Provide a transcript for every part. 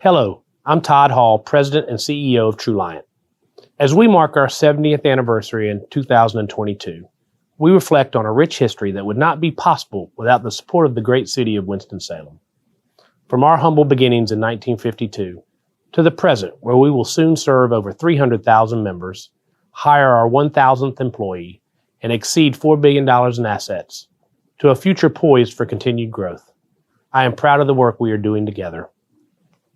Hello, I'm Todd Hall, President and CEO of TruLiant. As we mark our 70th anniversary in 2022, we reflect on a rich history that would not be possible without the support of the great city of Winston-Salem. From our humble beginnings in 1952 to the present, where we will soon serve over 300,000 members, hire our 1,000th employee, and exceed $4 billion in assets, to a future poised for continued growth, I am proud of the work we are doing together.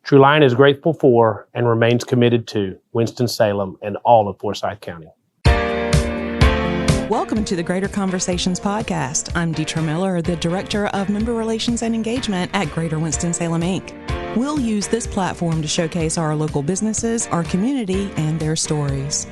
TruLiant is grateful for and remains committed to Winston-Salem and all of Forsyth County. Welcome to the Greater Conversations podcast. I'm Deetra Miller, the Director of Member Relations and Engagement at Greater Winston-Salem, Inc. We'll use this platform to showcase our local businesses, our community, and their stories.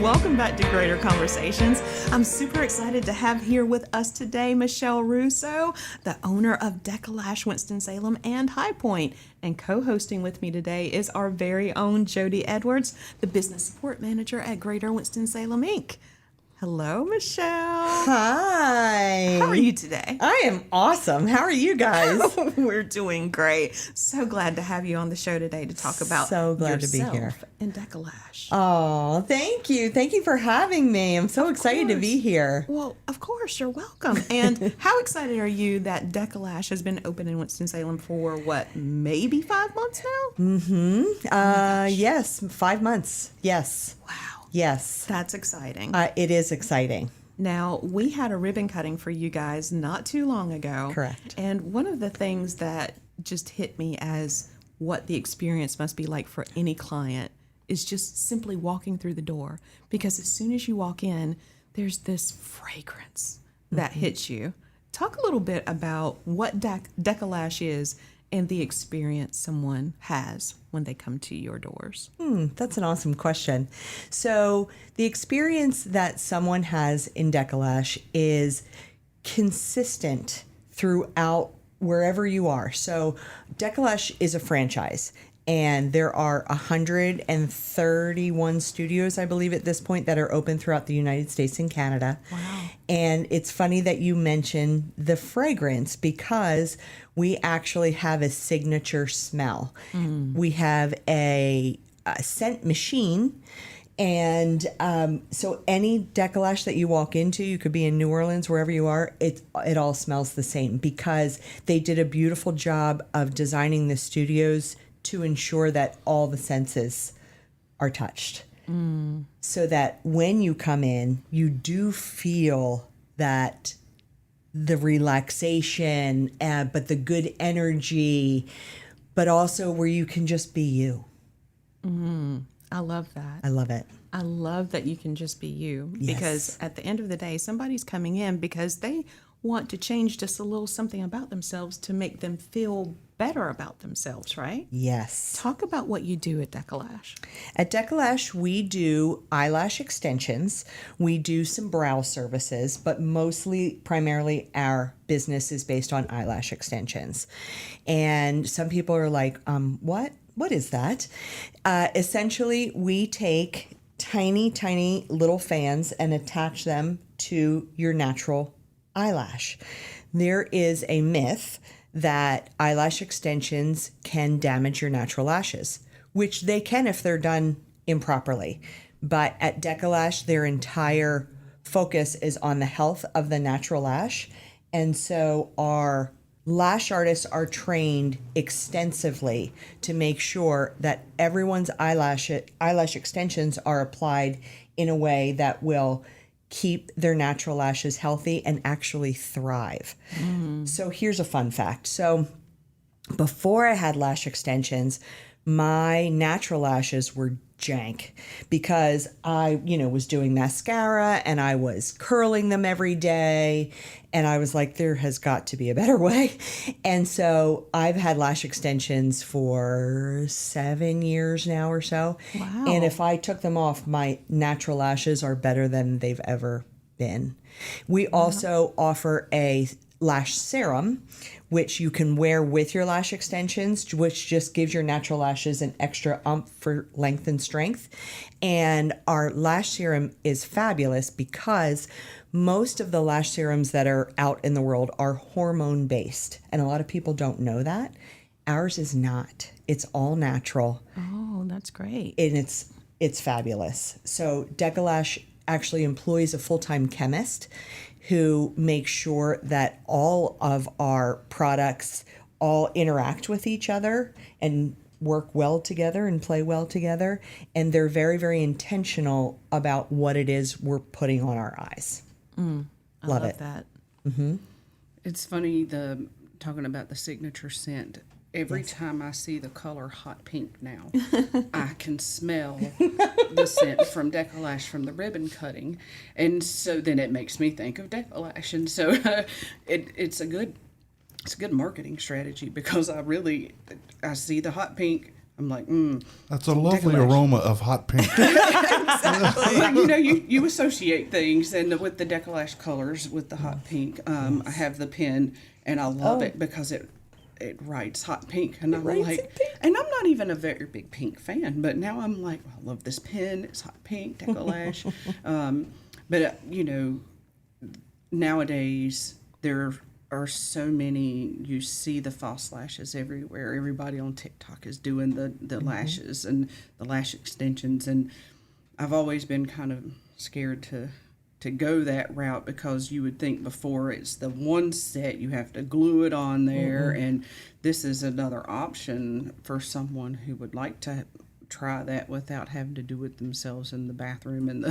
Welcome back to Greater Conversations. I'm super excited to have here with us today Michelle Russo, the owner of Deka Lash, Winston-Salem and High Point. And co-hosting with me today is our very own Jody Edwards, the Business Support Manager at Greater Winston-Salem, Inc. Hello, Michelle. Hi. How are you today? I am awesome. How are you guys? We're doing great. So glad to have you on the show today to talk about so glad to be here. And Deka Lash. Oh, thank you. Thank you for having me. I'm so excited to be here. Well, of course, you're welcome. And how excited are you that Deka Lash has been open in Winston-Salem for what, maybe 5 months now? Mm-hmm. Yes, 5 months. Yes. Wow. Yes. That's exciting. It is exciting. Now, we had a ribbon cutting for you guys not too long ago. Correct. And one of the things that just hit me as what the experience must be like for any client is just simply walking through the door. Because as soon as you walk in, there's this fragrance that hits you. Talk a little bit about what Deka Lash is and the experience someone has when they come to your doors. That's an awesome question. So the experience that someone has in Deka Lash is consistent throughout wherever you are. So Deka Lash is a franchise, and there are 131 studios, I believe, at this point that are open throughout the United States and Canada. Wow. And it's funny that you mention the fragrance because we actually have a signature smell. We have a scent machine. And so any Deka Lash that you walk into, you could be in New Orleans, wherever you are, it all smells the same because they did a beautiful job of designing the studios to ensure that all the senses are touched. So that when you come in, you do feel that the relaxation, but the good energy, but also where you can just be you. I love that. I love it. I love that you can just be you. Yes. Because at the end of the day, somebody's coming in because they want to change just a little something about themselves to make them feel better about themselves, right? Yes. Talk about what you do at Deka Lash. At Deka Lash, we do eyelash extensions. We do some brow services, but primarily our business is based on eyelash extensions. And some people are like, what? What is that? Essentially, we take tiny, tiny little fans and attach them to your natural eyelash. There is a myth that eyelash extensions can damage your natural lashes, which they can if they're done improperly. But at Deka Lash, their entire focus is on the health of the natural lash. And so our lash artists are trained extensively to make sure that everyone's eyelash extensions are applied in a way that will keep their natural lashes healthy and actually thrive. So here's a fun fact. So before I had lash extensions, my natural lashes were jank because I, was doing mascara and I was curling them every day. And I was like, there has got to be a better way. And so I've had lash extensions for 7 years now or so. Wow. And if I took them off, my natural lashes are better than they've ever been. We also offer a lash serum, which you can wear with your lash extensions, which just gives your natural lashes an extra oomph for length and strength. And our lash serum is fabulous because most of the lash serums that are out in the world are hormone based. And a lot of people don't know that. Ours is not. It's all natural. Oh, that's great. And it's fabulous. So Deka Lash actually employs a full-time chemist who makes sure that all of our products all interact with each other and work well together and play well together. And they're very, very intentional about what it is we're putting on our eyes. I love it. That. It's funny, talking about the signature scent. Every time I see the color hot pink now, I can smell the scent from Deka Lash from the ribbon cutting. And so then it makes me think of Deka Lash. And so it's a good marketing strategy because I see the hot pink. I'm like, That's a lovely aroma of hot pink. Exactly. You associate things, and with the Deka Lash colors, with the hot pink, I have the pen, and I love it because it writes hot pink, and I'm like, and I'm not even a very big pink fan, but now I'm like, I love this pen. It's hot pink, Deka Lash. But nowadays there are so many. You see the false lashes everywhere. Everybody on TikTok is doing the lashes and the lash extensions, and I've always been kind of scared to go that route because you would think before it's the one set, you have to glue it on there, and this is another option for someone who would like to try that without having to do it themselves in the bathroom, and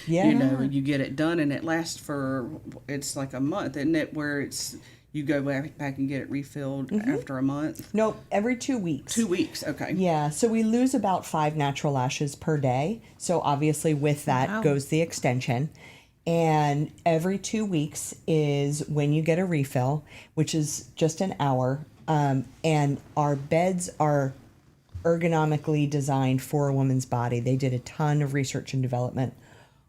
you get it done, and it lasts for, it's like a month, isn't it, where it's you go back and get it refilled after a month? Nope, every 2 weeks. 2 weeks, okay. Yeah, so we lose about 5 natural lashes per day. So obviously with that goes the extension. And every 2 weeks is when you get a refill, which is just an hour. And our beds are ergonomically designed for a woman's body. They did a ton of research and development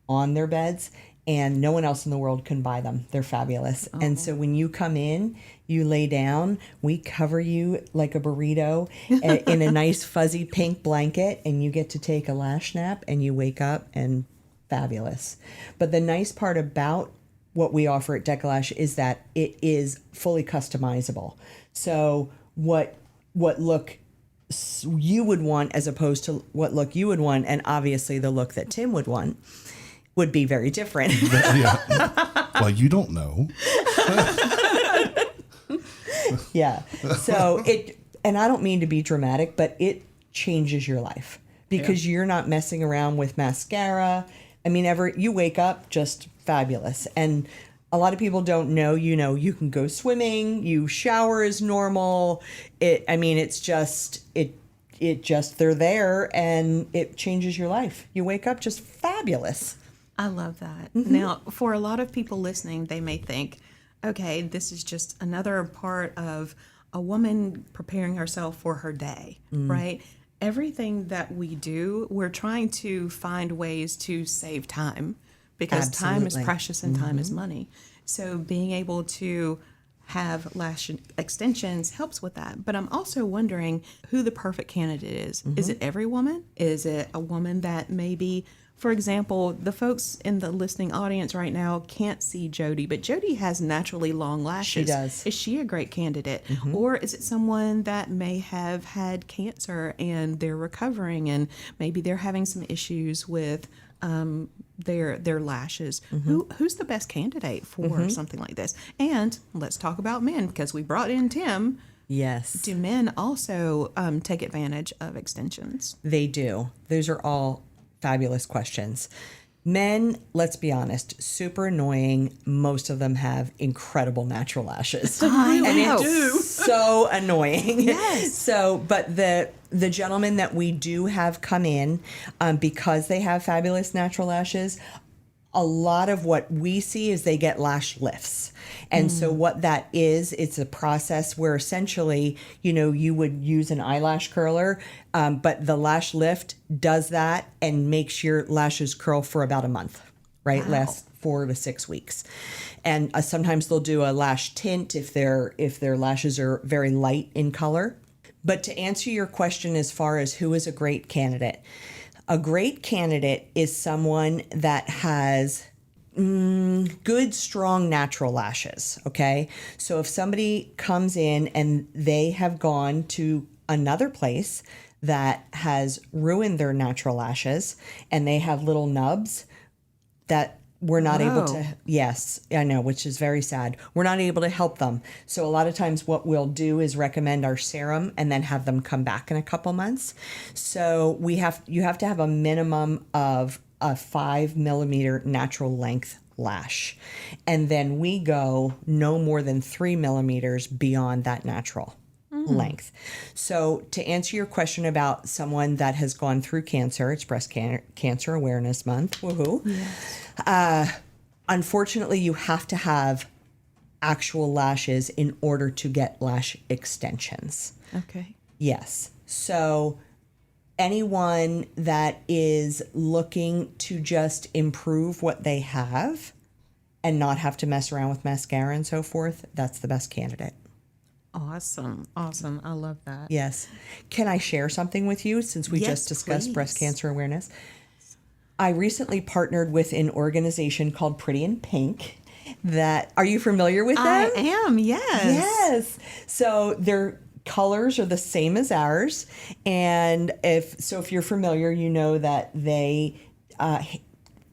on their beds, and no one else in the world can buy them. They're fabulous. And so when you come in, you lay down, we cover you like a burrito in a nice fuzzy pink blanket, and you get to take a lash nap, and you wake up and fabulous. But the nice part about what we offer at Deka Lash is that it is fully customizable. So what look you would want as opposed to what look you would want, and obviously the look that Tim would want, would be very different. Yeah. Well, you don't know. Yeah. So and I don't mean to be dramatic, but it changes your life because you're not messing around with mascara. I mean, you wake up just fabulous. And a lot of people don't know, you can go swimming, you shower as normal. It's just, they're there and it changes your life. You wake up just fabulous. I love that. Now, for a lot of people listening, they may think, okay, this is just another part of a woman preparing herself for her day, right? Everything that we do, we're trying to find ways to save time because time is precious and time is money. So being able to have lash extensions helps with that. But I'm also wondering who the perfect candidate is. Is it every woman? Is it a woman that maybe, for example, the folks in the listening audience right now can't see Jody, but Jody has naturally long lashes. She does. Is she a great candidate? Or is it someone that may have had cancer and they're recovering and maybe they're having some issues with their lashes? Who's the best candidate for something like this? And let's talk about men because we brought in Tim. Yes. Do men also take advantage of extensions? They do. Those are all fabulous questions. Men, let's be honest, super annoying. Most of them have incredible natural lashes. I and know. it's so annoying. Yes. So, but the gentlemen that we do have come in, because they have fabulous natural lashes, a lot of what we see is they get lash lifts. And so what that is, it's a process where essentially, you would use an eyelash curler, but the lash lift does that and makes your lashes curl for about a month, right? Wow. 4 to 6 weeks. And sometimes they'll do a lash tint if their lashes are very light in color. But to answer your question as far as who is a great candidate, a great candidate is someone that has good, strong, natural lashes, okay? So if somebody comes in and they have gone to another place that has ruined their natural lashes and they have little nubs that we're not able to, yes, I know, which is very sad. We're not able to help them. So a lot of times what we'll do is recommend our serum and then have them come back in a couple months. So you have to have a minimum of a 5 millimeter natural length lash. And then we go no more than 3 millimeters beyond that natural length. So to answer your question about someone that has gone through cancer, it's Breast Cancer Awareness Month. Woohoo. Yes. Unfortunately, you have to have actual lashes in order to get lash extensions. Okay. Yes. So anyone that is looking to just improve what they have and not have to mess around with mascara and so forth, that's the best candidate. Awesome. I love that. Yes. Can I share something with you since we just discussed breast cancer awareness? I recently partnered with an organization called Pretty in Pink. Are you familiar with them? I am, yes. Yes. So their colors are the same as ours. And if you're familiar, you know that they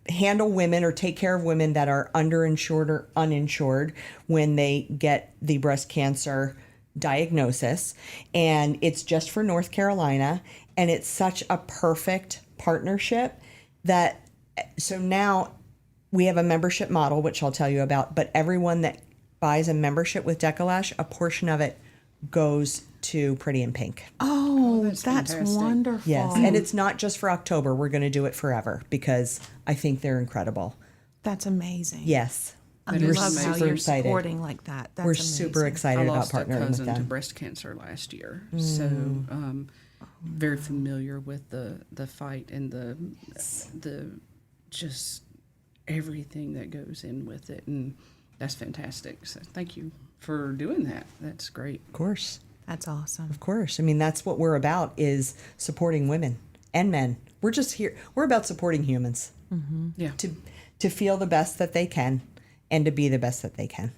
handle women or take care of women that are underinsured or uninsured when they get the breast cancer diagnosis. And it's just for North Carolina. And it's such a perfect partnership so now we have a membership model, which I'll tell you about, but everyone that buys a membership with Deka Lash, a portion of it goes to Pretty in Pink. Oh, that's fantastic. wonderful. Yes. And it's not just for October. We're going to do it forever because I think they're incredible. That's amazing. yes. I We're love how super you're excited. supporting like that. That's We're amazing. super excited I about lost a partnering with cousin to them. breast cancer last year, so very familiar with the fight and the just everything that goes in with it, and that's fantastic. So thank you for doing that. That's great. Of course. That's awesome. Of course. I mean, that's what we're about, is supporting women and men. We're just here. We're about supporting humans. Yeah. To feel the best that they can and to be the best that they can.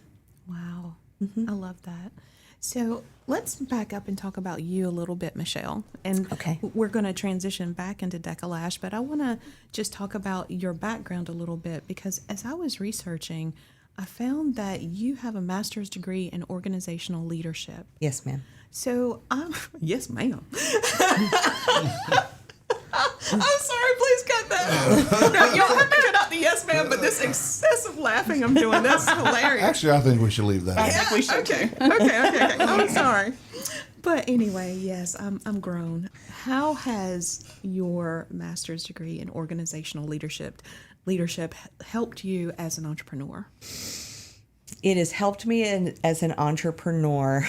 Wow. I love that. So let's back up and talk about you a little bit, Michelle. And Okay. we're going to transition back into Deka Lash, but I want to just talk about your background a little bit, because as I was researching, I found that you have a master's degree in organizational leadership. Yes, ma'am. So yes, ma'am. I'm sorry, please cut that. No, y'all have to cut out the yes, ma'am, but this excessive laughing I'm doing, that's hilarious. Actually, I think we should leave that. I think we should. Okay. I'm sorry. But anyway, yes, I'm grown. How has your master's degree in organizational leadership helped you as an entrepreneur? It has helped me as an entrepreneur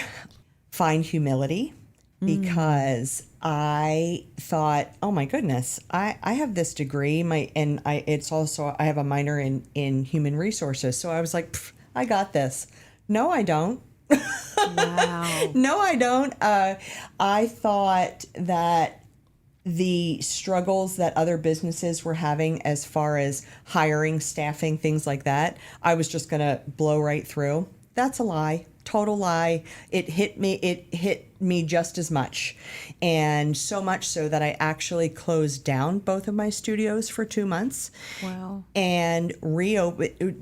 find humility, because I thought, oh my goodness, I have this degree, I have a minor in human resources. So I was like, I got this. No, I don't. Wow. No, I don't. I thought that the struggles that other businesses were having as far as hiring, staffing, things like that, I was just going to blow right through. That's a lie. Total lie. It hit me just as much. And so much so that I actually closed down both of my studios for 2 months. Wow. And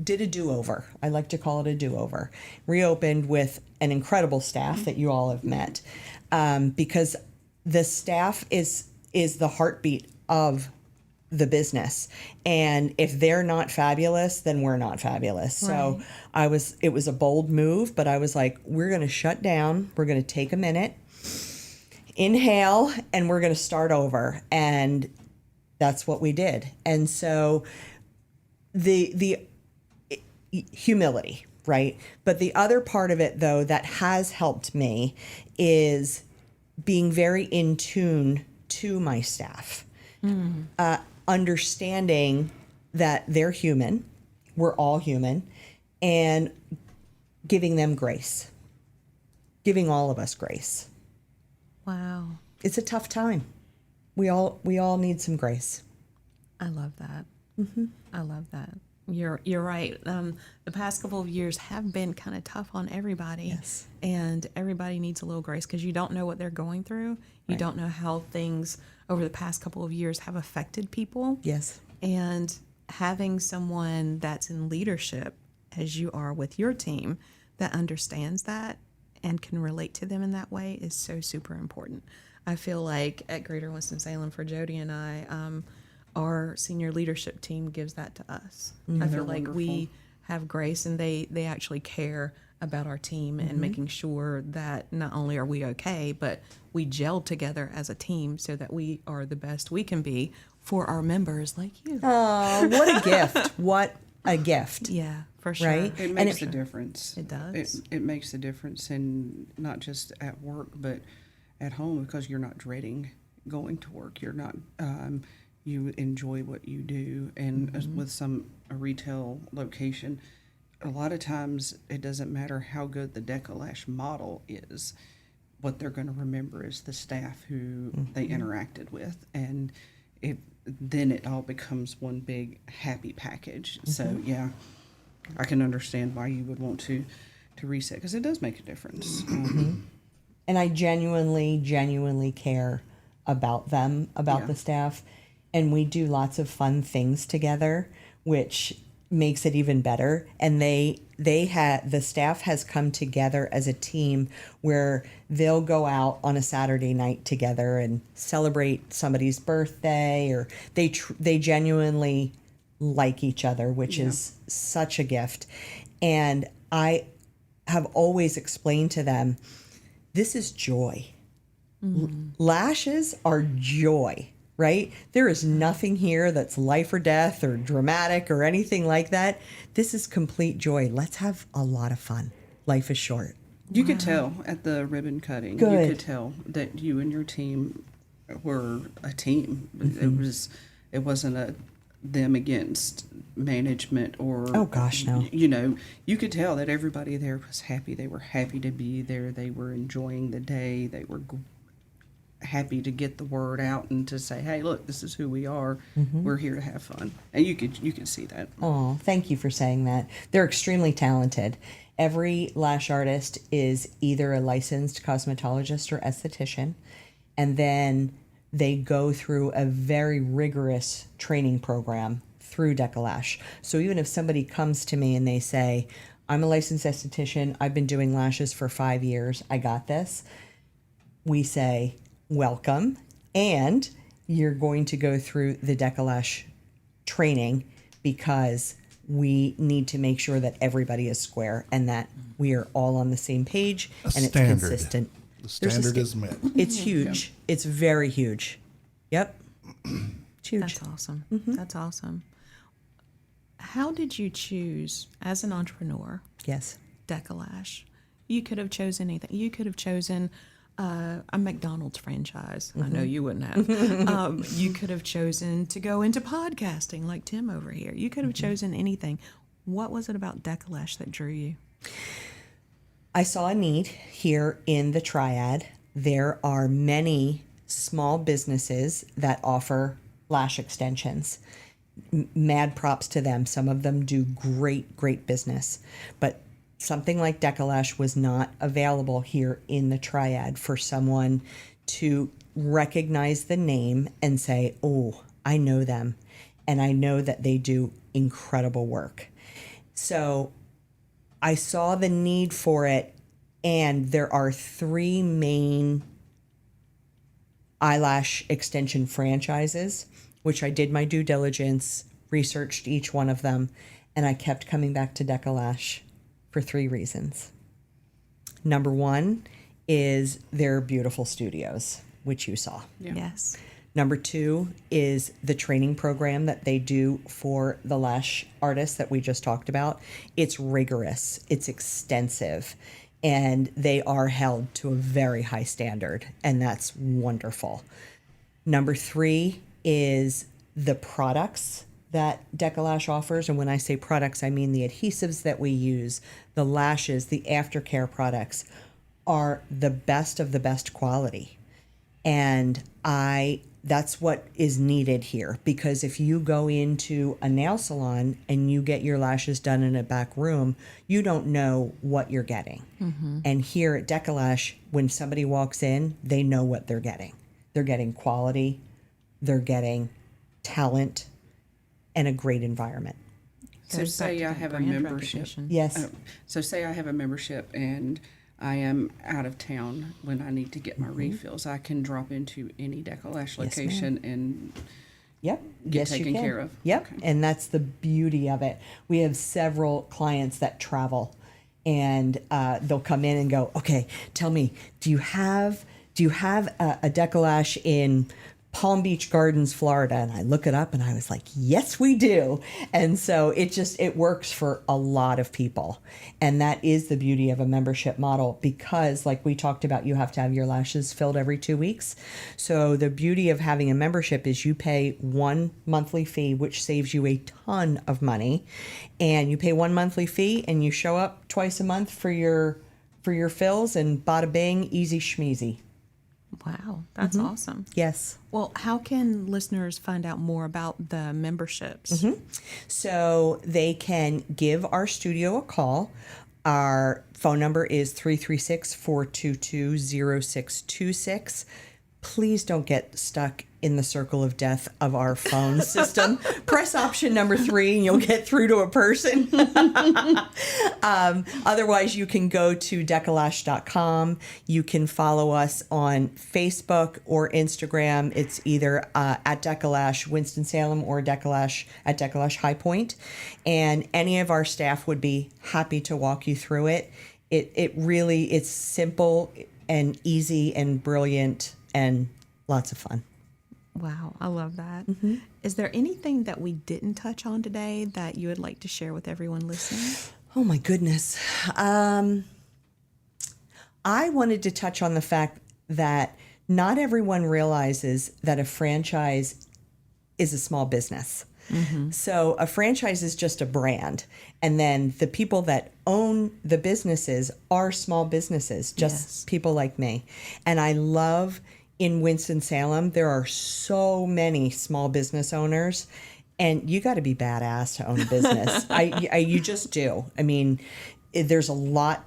did a do-over. I like to call it a do-over. Reopened with an incredible staff that you all have met. Because the staff is the heartbeat of the business, and if they're not fabulous, then we're not fabulous. So it was a bold move, but I was like, we're going to shut down, we're going to take a minute, inhale, and we're going to start over. And that's what we did. And so the humility, right? But the other part of it, though, that has helped me is being very in tune to my staff. Understanding that they're human. we're all human, and giving them grace, giving all of us grace. Wow. It's a tough time. We all need some grace. I love that. I love that. You're right. The past couple of years have been kind of tough on everybody. Yes. And everybody needs a little grace because you don't know what they're going through. You don't know how things over the past couple of years have affected people. Yes. And having someone that's in leadership, as you are with your team, that understands that and can relate to them in that way is so super important. I feel like at Greater Winston-Salem, for Jody and I, our senior leadership team gives that to us. I feel like we have grace, and they actually care about our team and making sure that not only are we okay, but we gel together as a team so that we are the best we can be for our members like you. Oh, what a gift. What a gift. Yeah, for sure. Right? It makes a difference. It does. It makes a difference, in not just at work, but at home, because you're not dreading going to work. You're not. You enjoy what you do, and with a retail location, a lot of times it doesn't matter how good the Deka Lash model is. What they're going to remember is the staff who they interacted with, and then it all becomes one big happy package. So yeah, I can understand why you would want to reset, because it does make a difference. And I genuinely care about them, about the staff. And we do lots of fun things together, which makes it even better. And the staff has come together as a team where they'll go out on a Saturday night together and celebrate somebody's birthday, or they genuinely like each other, which is such a gift. And I have always explained to them, this is joy. Lashes are joy. Right? There is nothing here that's life or death or dramatic or anything like that. This is complete joy. Let's have a lot of fun. Life is short. You could tell at the ribbon cutting. Good. You could tell that you and your team were a team. It wasn't a them against management or. Oh gosh, no. You could tell that everybody there was happy. They were happy to be there. They were enjoying the day. They were happy to get the word out and to say, hey, look, this is who we are. We're here to have fun. And you could see that. Oh, thank you for saying that. They're extremely talented. Every lash artist is either a licensed cosmetologist or esthetician, and then they go through a very rigorous training program through Deka Lash. So even if somebody comes to me and they say, I'm a licensed esthetician, I've been doing lashes for 5 years, I got this, we say, welcome, and you're going to go through the Deka Lash training, because we need to make sure that everybody is square and that we are all on the same page and it's consistent. The standard is met. It's huge. It's very huge. Yep. It's huge. That's awesome. That's awesome. How did you choose, as an entrepreneur, Yes. Deka Lash? You could have chosen anything. You could have chosen a McDonald's franchise. I know you wouldn't have. You could have chosen to go into podcasting like Tim over here. You could have chosen anything. What was it about Deka Lash that drew you? I saw a need here in the Triad. There are many small businesses that offer lash extensions. Mad props to them. Some of them do great business. But something like Deka Lash was not available here in the Triad for someone to recognize the name and say, oh, I know them, and I know that they do incredible work. So I saw the need for it, and there are 3 main eyelash extension franchises, which I did my due diligence, researched each one of them, and I kept coming back to Deka Lash for 3 reasons. Number 1 is their beautiful studios, which you saw. Yeah. Yes. Number 2 is the training program that they do for the lash artists that we just talked about. It's rigorous, it's extensive, and they are held to a very high standard, and that's wonderful. Number 3 is the products that Deka Lash offers, and when I say products, I mean the adhesives that we use, the lashes, the aftercare products, are the best of the best quality. And that's what is needed here, because if you go into a nail salon and you get your lashes done in a back room, you don't know what you're getting. And here at Deka Lash, when somebody walks in, they know what they're getting. They're getting quality, they're getting talent, and a great environment. So say I have a membership. Yes. So say I have a membership and I am out of town when I need to get my refills. I can drop into any Deka Lash location and Yep. get taken care of. Yep. Okay. And that's the beauty of it. We have several clients that travel, and they'll come in and go, okay, tell me, do you have a Deka Lash in Palm Beach Gardens, Florida? And I look it up and I was like, yes, we do. And so it works for a lot of people. And that is the beauty of a membership model, because like we talked about, you have to have your lashes filled every 2 weeks. So the beauty of having a membership is you pay one monthly fee, which saves you a ton of money. And you pay one monthly fee and you show up twice a month for your fills, and bada bing, easy schmeezy. Wow, that's awesome. Yes. Well, how can listeners find out more about the memberships? So they can give our studio a call. Our phone number is 336-422-0626. Please don't get stuck in the circle of death of our phone system. Press option number 3 and you'll get through to a person. Otherwise, you can go to dekalash.com. You can follow us on Facebook or Instagram. It's either at Deka Lash Winston-Salem or Deka Lash at Deka Lash High Point. And any of our staff would be happy to walk you through it. It's simple and easy and brilliant and lots of fun. Wow, I love that. Is there anything that we didn't touch on today that you would like to share with everyone listening? Oh my goodness. I wanted to touch on the fact that not everyone realizes that a franchise is a small business. So a franchise is just a brand. And then the people that own the businesses are small businesses, just people like me. And I love in Winston-Salem, there are so many small business owners, and you got to be badass to own a business. You just do. I mean, there's a lot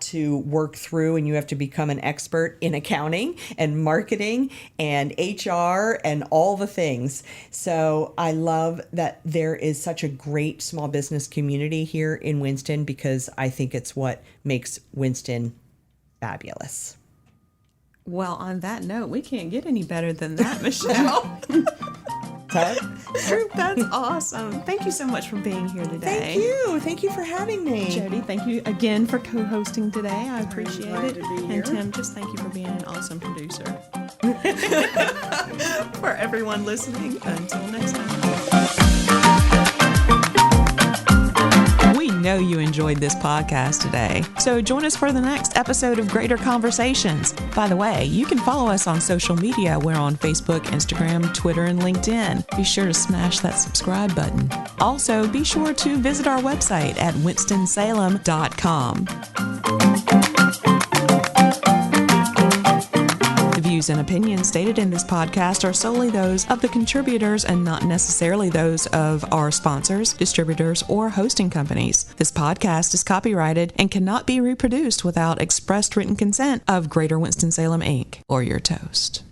to work through, and you have to become an expert in accounting and marketing and HR and all the things. So I love that there is such a great small business community here in Winston, because I think it's what makes Winston fabulous. Well, on that note, we can't get any better than that, Michelle. That's awesome. Thank you so much for being here today. Thank you for having me. Jody, thank you again for co-hosting today. I appreciate glad it. to be And here. Tim, just thank you for being an awesome producer. For everyone listening, until next time. We know you enjoyed this podcast today, so join us for the next episode of Greater Conversations. By the way, you can follow us on social media. We're on Facebook, Instagram, Twitter, and LinkedIn. Be sure to smash that subscribe button. Also, be sure to visit our website at winstonsalem.com. The views and opinions stated in this podcast are solely those of the contributors and not necessarily those of our sponsors, distributors, or hosting companies. This podcast is copyrighted and cannot be reproduced without expressed written consent of Greater Winston-Salem, Inc. or your toast.